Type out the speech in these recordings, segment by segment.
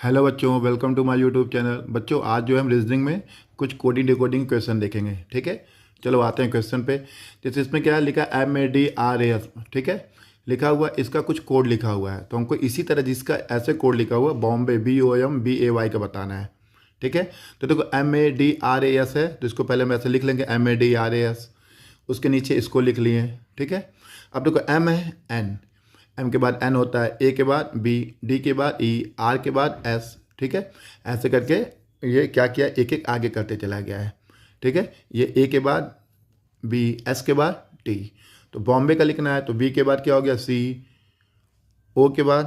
Hello बच्चों, welcome to my YouTube channel. बच्चों आज जो है हम रीजनिंग में कुछ कोडिंग डिकोडिंग क्वेश्चन देखेंगे। ठीक है, चलो आते हैं क्वेश्चन पे। जैसे इसमें क्या है लिखा, MADRAS। ठीक है, लिखा हुआ इसका कुछ कोड लिखा हुआ है, तो हमको इसी तरह जिसका ऐसे कोड लिखा हुआ बॉम्बे BOMBAY का बताना है। ठीक है, तो देखो MADRAS है, तो इसको पहले हम ऐसे लिख लेंगे MADRAS। उसके नीचे इसको लिख लिए। ठीक है, अब देखो M है N, एम के बाद एन होता है, ए के बाद बी, डी के बाद ई, आर के बाद एस। ठीक है, ऐसे करके ये क्या किया, एक एक आगे करते चला गया है। ठीक है, ये ए के बाद बी, एस के बाद टी। तो बॉम्बे का लिखना है, तो बी के बाद क्या हो गया सी, ओ के बाद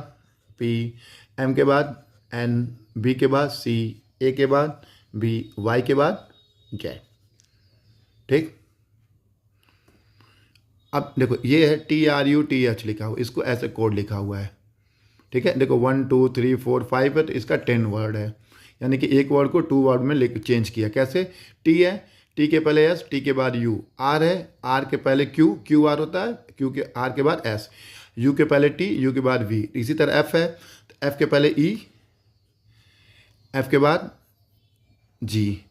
पी, एम के बाद एन, बी के बाद सी, ए के बाद बी, वाई के बाद जे। ठीक, अब देखो ये है TRUTH लिखा हुआ, इसको ऐसे कोड लिखा हुआ है। ठीक है, देखो 1 2 3 4 5 है, तो इसका 10 वर्ड है, यानी कि एक वर्ड को 2 वर्ड में चेंज किया। कैसे, टी है, टी के पहले एस, टी के बाद यू, आर है, आर के पहले क्यू, क्यू आर होता है, क्यू के आर के बाद एस, यू के पहले टी, यू के बाद वी। इसी तरह एफ है, तो एफ के पहले ई, एफ के बाद जी,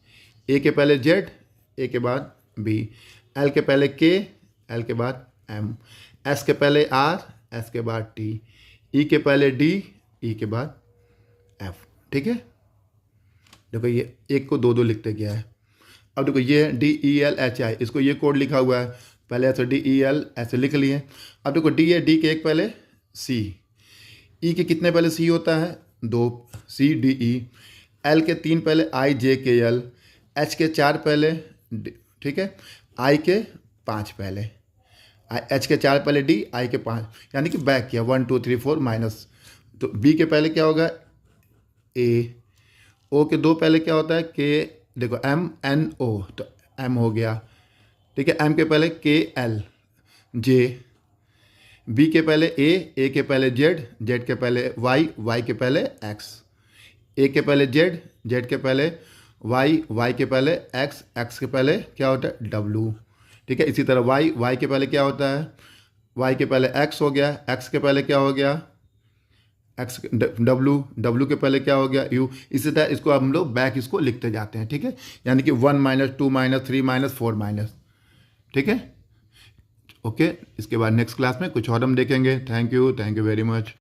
ए के पहले जेड, ए के बाद बी, एल के पहले के, एल के बाद एम, एस के पहले आर, एस के बाद टी, ई के पहले डी, ई के बाद एफ। ठीक है, देखो ये एक को दो दो लिखते गया है। अब देखो ये DELHI, इसको ये कोड लिखा हुआ है, पहले ऐसे DEL ऐसे लिख लिए। अब देखो डी है, डी के एक पहले सी, ई के कितने पहले सी होता है, दो, CDE, एल के तीन पहले IJKL, एच के चार पहले ठीक है, आई के पाँच पहले, एच के चार पहले डी, आई के पाँच, यानी कि बैक किया 1 2 3 4 माइनस। तो बी के पहले क्या होगा ए, ओ के दो पहले क्या होता है के, देखो MNO, तो एम हो गया। ठीक है, एम के पहले KL, जे, बी के पहले ए के पहले जेड, जेड के पहले वाई, वाई के पहले एक्स, ए के पहले जेड, जेड के पहले वाई, वाई के पहले एक्स, एक्स के पहले क्या होता है डब्लू। ठीक है, इसी तरह वाई, वाई के पहले क्या होता है, वाई के पहले एक्स हो गया, एक्स के पहले क्या हो गया एक्स, डब्लू, डब्लू के पहले क्या हो गया यू। इसी तरह इसको हम लोग बैक इसको लिखते जाते हैं। ठीक है, यानी कि 1 माइनस 2 माइनस 3 माइनस 4 माइनस। ठीक है, ओके, इसके बाद नेक्स्ट क्लास में कुछ और हम देखेंगे। Thank you very much.